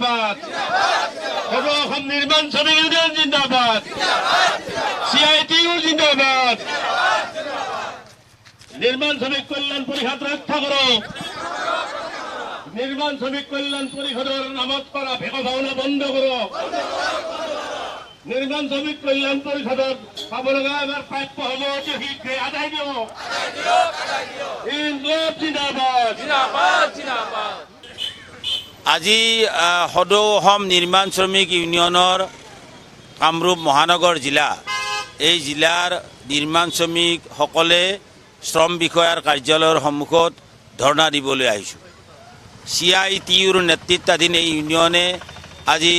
জিন্দাবাদ সদৌ অসম নিৰ্মাণ শ্ৰমিক ইউনিয়ন জিন্দাবাদ CITU জিন্দাবাদ নিৰ্মাণ শ্ৰমিক কল্যাণ পৰিষদ ৰক্ষা কৰক নিৰ্মাণ শ্ৰমিক কল্যাণ পৰিষদৰ নামত কৰা ভেকভাওনা বন্ধ কৰক নিৰ্মাণ শ্ৰমিক কল্যাণ পৰিষদত পাব লগা এবাৰ প্ৰাপ্য হ'ব অতি শীঘ্ৰে আদায় দিয়ক ইনকলাব জিন্দাবাদ আজি সদৌ অসম নিৰ্মাণ শ্ৰমিক ইউনিয়নৰ কামৰূপ মহানগৰ জিলা এই জিলাৰ নিৰ্মাণ শ্ৰমিকসকলে শ্ৰম বিষয়াৰ কাৰ্যালয়ৰ সন্মুখত ধৰ্ণা দিবলৈ আহিছোঁ। CITUৰ নেতৃত্বাধীন এই ইউনিয়নে আজি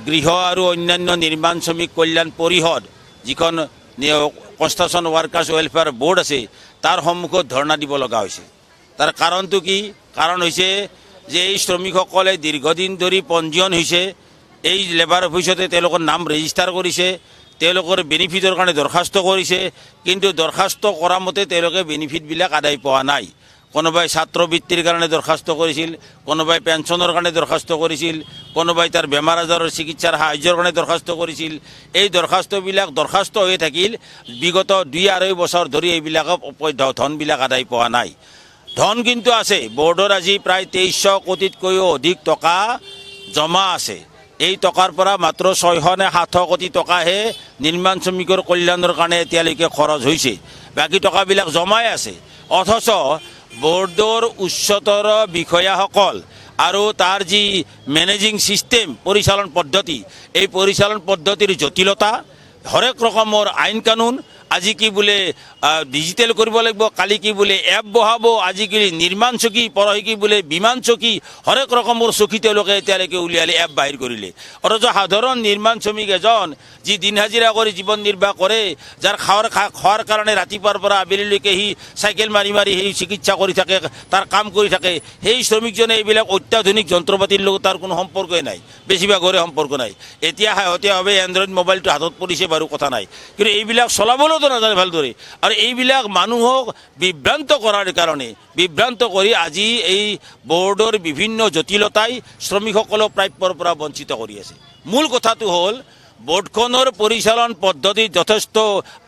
গৃহ আৰু অন্যান্য নিৰ্মাণ শ্ৰমিক কল্যাণ পৰিষদ যিখন কনষ্ট্ৰাকশ্যন ৱাৰ্কাৰ্ছ ৱেলফেয়াৰ বৰ্ড আছে তাৰ সন্মুখত ধৰ্ণা দিব লগা হৈছে। তাৰ কাৰণটো কি? কাৰণ হৈছে যে এই শ্ৰমিকসকলে দীৰ্ঘদিন ধৰি পঞ্জীয়ন হৈছে, এই লেবাৰ অফিচতে তেওঁলোকৰ নাম ৰেজিষ্টাৰ কৰিছে, তেওঁলোকৰ বেনিফিটৰ কাৰণে দৰখাস্ত কৰিছে, কিন্তু দৰখাস্ত কৰা মতে তেওঁলোকে বেনিফিটবিলাক আদায় পোৱা নাই। কোনোবাই ছাত্ৰবৃত্তিৰ কাৰণে দৰখাস্ত কৰিছিল, কোনোবাই পেঞ্চনৰ কাৰণে দৰখাস্ত কৰিছিল, কোনোবাই তাৰ বেমাৰ আজাৰৰ চিকিৎসাৰ সাহায্যৰ কাৰণে দৰখাস্ত কৰিছিল। এই দৰখাস্তবিলাক দৰখাস্ত হৈ থাকিল, বিগত 2-2.5 বছৰ ধৰি এইবিলাকক ধনবিলাক আদায় পোৱা নাই। ধন কিন্তু আছে, বৰ্ডৰ আজি প্ৰায় 2300 কোটিতকৈও অধিক টকা জমা আছে। এই টকাৰ পৰা মাত্ৰ 600 নে 700 কোটি টকাহে নিৰ্মাণ শ্ৰমিকৰ কল্যাণৰ কাৰণে এতিয়ালৈকে খৰচ হৈছে, বাকী টকাবিলাক জমাই আছে। অথচ বৰ্ডৰ উচ্চতৰ বিষয়াসকল আৰু তাৰ যি মেনেজিং ছিষ্টেম পৰিচালন পদ্ধতি, এই পৰিচালন পদ্ধতিৰ জটিলতা, হৰেক ৰকমৰ আইন কানুন, আজি কি বোলে ডিজিটেল কৰিব লাগিব, কালি কি বোলে এপ বহাব, আজিকালি নিৰ্মাণ চকী, পৰহি কি বোলে বিমান চকী, হৰেক ৰকমৰ চকী তেওঁলোকে এতিয়ালৈকে উলিয়ালে, এপ বাহিৰ কৰিলে। অথচ সাধাৰণ নিৰ্মাণ শ্ৰমিক এজন যি দিন হাজিৰা কৰি জীৱন নিৰ্বাহ কৰে, যাৰ খোৱাৰ কাৰণে ৰাতিপুৱাৰ পৰা আবেলিলৈকে সি চাইকেল মাৰি মাৰি সেই চিকিৎসা কৰি থাকে, তাৰ কাম কৰি থাকে, সেই শ্ৰমিকজনে এইবিলাক অত্যাধুনিক যন্ত্ৰ পাতিৰ লগত তাৰ কোনো সম্পৰ্কই নাই, বেছিভাগৰে সম্পৰ্ক নাই। এতিয়া শেহতীয়াভাৱে এণ্ড্ৰইড মোবাইলটো হাতত পৰিছে বাৰু, কথা নাই, কিন্তু এইবিলাক চলাবলৈতো নাজানে ভালদৰে। আৰু এইবিলাক মানুহক বিভ্ৰান্ত কৰাৰ কাৰণে, বিভ্ৰান্ত কৰি আজি এই বৰ্ডৰ বিভিন্ন জটিলতাই শ্ৰমিকসকলক প্ৰাপ্যৰ পৰা বঞ্চিত কৰি আছে। মূল কথাটো হ'ল বৰ্ডখনৰ পৰিচালন পদ্ধতিত যথেষ্ট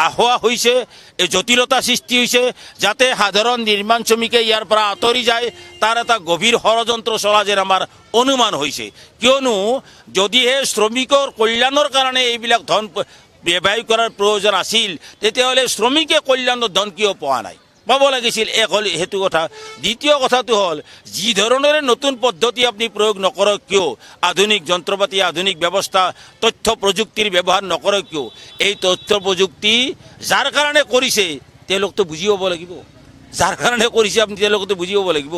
আহোৱা হৈছে, এই জটিলতা সৃষ্টি হৈছে, যাতে সাধাৰণ নিৰ্মাণ শ্ৰমিকে ইয়াৰ পৰা আঁতৰি যায়, তাৰ এটা গভীৰ ষড়যন্ত্ৰ চলা যেন আমাৰ অনুমান হৈছে। কিয়নো যদিহে শ্ৰমিকৰ কল্যাণৰ কাৰণে এইবিলাক ধন ব্যয় কৰাৰ প্ৰয়োজন আছিল, তেতিয়াহ'লে শ্ৰমিকে কল্যাণৰ ধন কিয় পোৱা নাই? পাব লাগিছিল। এক হ'ল সেইটো কথা। দ্বিতীয় কথাটো হ'ল যি ধৰণেৰে নতুন পদ্ধতি আপুনি প্ৰয়োগ নকৰক কিয়, আধুনিক যন্ত্ৰপাতি, আধুনিক ব্যৱস্থা, তথ্য প্ৰযুক্তিৰ ব্যৱহাৰ নকৰক কিয়, এই তথ্য প্ৰযুক্তি যাৰ কাৰণে কৰিছে তেওঁলোকতো বুজি পাব লাগিব। যাৰ কাৰণে কৰিছে আপুনি তেওঁলোকেতো বুজি পাব লাগিব।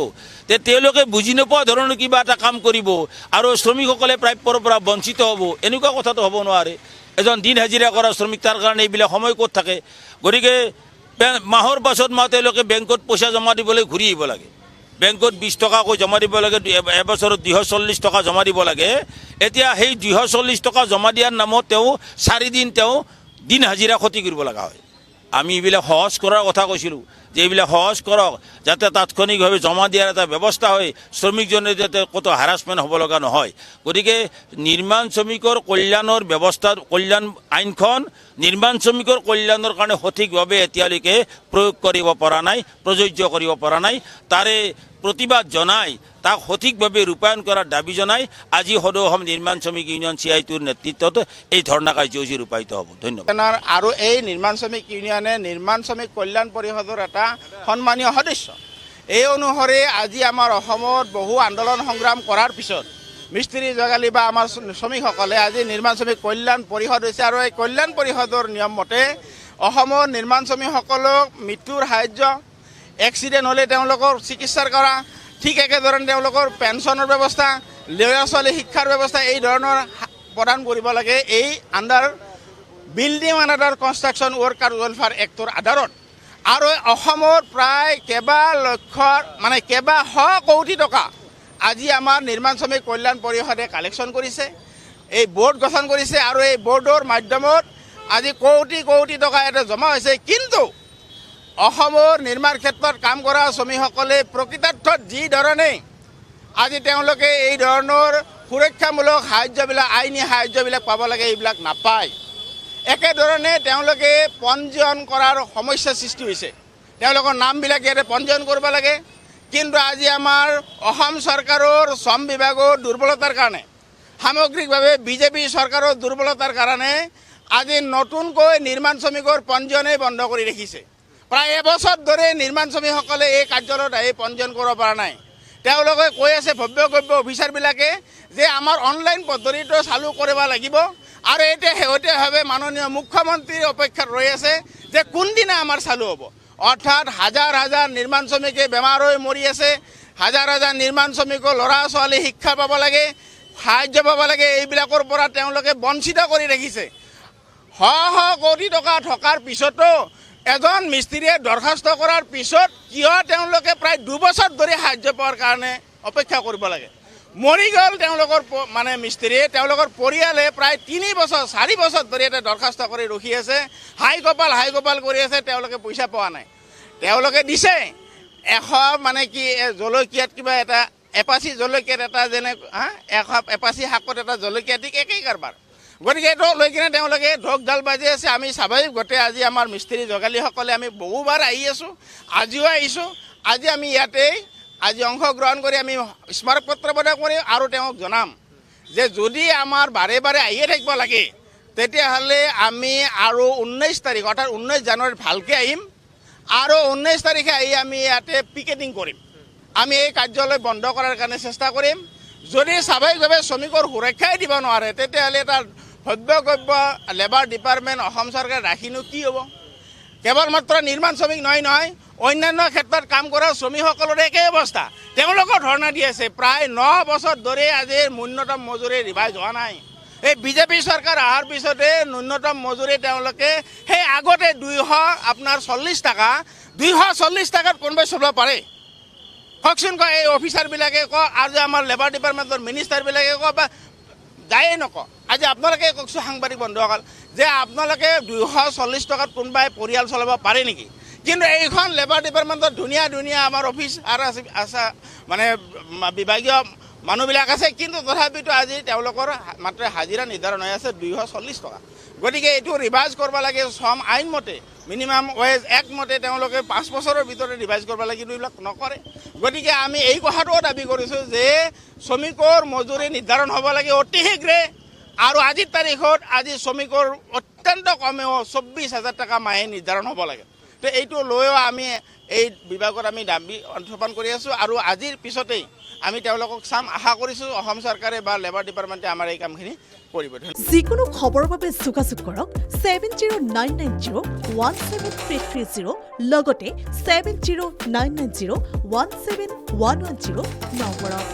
তেওঁলোকে বুজি নোপোৱা ধৰণৰ কিবা এটা কাম কৰিব আৰু শ্ৰমিকসকলে প্ৰাপ্যৰ পৰা বঞ্চিত হ'ব, এনেকুৱা কথাটো হ'ব নোৱাৰে। এজন দিন হাজিৰা কৰা শ্ৰমিক, তাৰ কাৰণে এইবিলাক সময় ক'ত থাকে? গতিকে মাহৰ পাছত মাহ তেওঁলোকে বেংকত পইচা জমা দিবলৈ ঘূৰি আহিব লাগে। বেংকত 20 টকাকৈ জমা দিব লাগে, এবছৰত 240 টকা জমা দিব লাগে। এতিয়া সেই 240 টকা জমা দিয়াৰ নামত তেওঁ 4 দিন দিন হাজিৰা ক্ষতি কৰিব লগা হয়। আমি এইবিলাক সহজ কৰাৰ কথা কৈছিলোঁ, যে এইবিলাক সহজ কৰক, যাতে তাৎক্ষণিকভাৱে জমা দিয়াৰ এটা ব্যৱস্থা হয়, শ্ৰমিকজনে যাতে ক'তো হাৰাছমেণ্ট হ'ব লগা নহয়। গতিকে নিৰ্মাণ শ্ৰমিকৰ কল্যাণৰ ব্যৱস্থা, কল্যাণ আইনখন নিৰ্মাণ শ্ৰমিকৰ কল্যাণৰ কাৰণে সঠিকভাৱে এতিয়ালৈকে প্ৰয়োগ কৰিব পৰা নাই, প্ৰযোজ্য কৰিব পৰা নাই। তাৰে প্ৰতিবাদ জনাই তাক সঠিকভাৱে ৰূপায়ণ কৰাৰ দাবী জনাই আজি সদৌ অসম নিৰ্মাণ শ্ৰমিক ইউনিয়ন CITUৰ নেতৃত্বত এই ধৰ্ণা কাৰ্যসূচী ৰূপায়িত হ'ব। ধন্যবাদ। আৰু এই নিৰ্মাণ শ্ৰমিক ইউনিয়নে নিৰ্মাণ শ্ৰমিক কল্যাণ পৰিষদৰ এটা সন্মানীয় সদস্য। এই অনুসৰি আজি আমাৰ অসমত বহু আন্দোলন সংগ্ৰাম কৰাৰ পিছত মিস্ত্ৰী জগালী বা আমাৰ শ্ৰমিকসকলে আজি নিৰ্মাণ শ্ৰমিক কল্যাণ পৰিষদ হৈছে। আৰু এই কল্যাণ পৰিষদৰ নিয়ম মতে অসমৰ নিৰ্মাণ শ্ৰমিকসকলক মৃত্যুৰ সাহায্য, এক্সিডেণ্ট হ'লে তেওঁলোকৰ চিকিৎসাৰ কৰা, ঠিক একেধৰণে তেওঁলোকৰ পেঞ্চনৰ ব্যৱস্থা, ল'ৰা ছোৱালী শিক্ষাৰ ব্যৱস্থা এই ধৰণৰ প্ৰদান কৰিব লাগে এই under building and under construction worker welfare actor আধাৰত। আৰু অসমৰ প্ৰায় কেইবা শ কোটি টকা আজি আমাৰ নিৰ্মাণ শ্ৰমিক কল্যাণ পৰিষদে কালেকশ্যন কৰিছে, এই বৰ্ড গঠন কৰিছে, আৰু এই বৰ্ডৰ মাধ্যমত আজি কোটি কোটি টকা এটা জমা হৈছে। কিন্তু অসমৰ নিৰ্মাণ ক্ষেত্ৰত কাম কৰা শ্ৰমিকসকলে প্ৰকৃতাৰ্থত যি ধৰণে আজি তেওঁলোকে এই ধৰণৰ সুৰক্ষামূলক সাহায্যবিলাক আইনী সাহায্যবিলাক পাব লাগে, এইবিলাক নাপায়। একেধৰণে তেওঁলোকে পঞ্জীয়ন কৰাৰ সমস্যাৰ সৃষ্টি হৈছে। তেওঁলোকৰ নামবিলাক ইয়াতে পঞ্জীয়ন কৰিব লাগে, কিন্তু আজি আমাৰ অসম চৰকাৰৰ শ্ৰম বিভাগৰ দুৰ্বলতাৰ কাৰণে, সামগ্ৰিকভাৱে বিজেপি চৰকাৰৰ দুৰ্বলতাৰ কাৰণে আজি নতুনকৈ নিৰ্মাণ শ্ৰমিকৰ পঞ্জীয়নেই বন্ধ কৰি ৰাখিছে। প্ৰায় এবছৰ ধৰি নিৰ্মাণ শ্ৰমিকসকলে এই কাৰ্যালয়ত আহি পঞ্জীয়ন কৰিব পৰা নাই। তেওঁলোকে কৈ আছে ভব্য অফিচাৰবিলাকে যে আমাৰ অনলাইন পদ্ধতিটো চালু কৰিব লাগিব, আৰু এতিয়া শেহতীয়াভাৱে মাননীয় মুখ্যমন্ত্ৰীৰ অপেক্ষাত ৰৈ আছে যে কোনদিনা আমাৰ চালু হ'ব। অৰ্থাৎ হাজাৰ হাজাৰ নিৰ্মাণ শ্ৰমিকে বেমাৰ হৈ মৰি আছে, হাজাৰ হাজাৰ নিৰ্মাণ শ্ৰমিকৰ ল'ৰা ছোৱালী শিক্ষা পাব লাগে, সাহায্য পাব লাগে, এইবিলাকৰ পৰা তেওঁলোকে বঞ্চিত কৰি ৰাখিছে। শ কোটি টকা থকাৰ পিছতো এজন মিস্ত্ৰীয়ে দৰখাস্ত কৰাৰ পিছত কিয় তেওঁলোকে প্ৰায় 2 বছৰ ধৰি সাহায্য পোৱাৰ কাৰণে অপেক্ষা কৰিব লাগে। মৰি গ'ল তেওঁলোকৰ মানে মিস্ত্ৰী, তেওঁলোকৰ পৰিয়ালে প্ৰায় 3 বছৰ 4 বছৰ ধৰি এটা দৰখাস্ত কৰি ৰখি আছে, হাই কপাল কৰি আছে, তেওঁলোকে পইচা পোৱা নাই। তেওঁলোকে দিছে 100 মানে কি জলকীয়াত কিবা এটা এপাচি জলকীয়াত এটা যেনে এপাচি শাকত এটা জলকীয়া ঠিক একেই কাৰবাৰ। গতিকে এইটো লৈ কিনে তেওঁলোকে ঢোক ঢাল বাজি আছে। আমি স্বাভাৱিক গোটেই আজি আমাৰ মিস্ত্ৰী যোগালীসকলে আমি বহুবাৰ আহি আছোঁ, আজিও আহিছোঁ। আজি আমি ইয়াতেই আজি অংশগ্ৰহণ কৰি আমি স্মাৰকপত্ৰ প্ৰদান কৰিম আৰু তেওঁক জনাম যে যদি আমাৰ বাৰে বাৰে আহিয়ে থাকিব লাগে তেতিয়াহ'লে আমি আৰু 19 তাৰিখ অৰ্থাৎ 19 জানুৱাৰীত ভালকৈ আহিম, আৰু 19 তাৰিখে আহি আমি ইয়াতে পিকেটিং কৰিম। আমি এই কাৰ্যালয় বন্ধ কৰাৰ কাৰণে চেষ্টা কৰিম। যদি স্বাভাৱিকভাৱে শ্ৰমিকৰ সুৰক্ষাই দিব নোৱাৰে তেতিয়াহ'লে এটা ভব্য লেবাৰ ডিপাৰ্টমেণ্ট অসম চৰকাৰে ৰাখিনো কি হ'ব। কেৱল মাত্ৰ নিৰ্মাণ শ্ৰমিক নহয়, অন্যান্য ক্ষেত্ৰত কাম কৰা শ্ৰমিকসকলৰ একেই অৱস্থা। তেওঁলোকৰ ধৰ্ণা দি আছে। প্ৰায় 9 বছৰ ধৰি আজি ন্যূনতম মজুৰি ৰিভাইজ হোৱা নাই। এই বিজেপি চৰকাৰ অহাৰ পিছতে ন্যূনতম মজুৰি তেওঁলোকে সেই আগতে 240 টকা 240 টকাত কোনোবাই চলিব পাৰে কওকচোন। এই অফিচাৰবিলাকে কওক আৰু আমাৰ লেবাৰ ডিপাৰ্টমেণ্টৰ মিনিষ্টাৰবিলাকে কওক বা যায়ে নকওঁ। আজি আপোনালোকে কওকচোন সাংবাদিক বন্ধুসকল যে আপোনালোকে 240 টকাত কোনোবাই পৰিয়াল চলাব পাৰে নেকি? কিন্তু এইখন লেবাৰ ডিপাৰ্টমেণ্টত ধুনীয়া আমাৰ অফিচ আৰু আছে মানে বিভাগীয় মানুহবিলাক আছে, কিন্তু তথাপিতো আজি তেওঁলোকৰ মাত্ৰ হাজিৰা নিৰ্ধাৰণ হৈ আছে 240 টকা। গতিকে এইটো ৰিভাইজ কৰিব লাগে শ্ৰম আইন মতে, মিনিমাম ৱেজ এক্ট মতে তেওঁলোকে 5 বছৰৰ ভিতৰত ৰিভাইজ কৰিব লাগে, কিন্তু এইবিলাক নকৰে। গতিকে আমি এই কথাটোও দাবী কৰিছোঁ যে শ্ৰমিকৰ মজুৰি নিৰ্ধাৰণ হ'ব লাগে অতি শীঘ্ৰে, আৰু আজিৰ তাৰিখত আজি শ্ৰমিকৰ অত্যন্ত কমেও 24,000 টকা মাহে নিৰ্ধাৰণ হ'ব লাগে। তো এইটো লৈও আমি এই বিভাগত আমি দাবী উত্থাপন কৰি আছোঁ, আৰু আজিৰ পিছতেই আমি তেওঁলোকক চাম। আশা কৰিছোঁ অসম চৰকাৰে বা লেবাৰ ডিপাৰ্টমেণ্টে আমাৰ এই কামখিনি কৰিব। যিকোনো খবৰৰ বাবে যোগাযোগ কৰক 7099017330 লগতে 7099017110 নম্বৰত।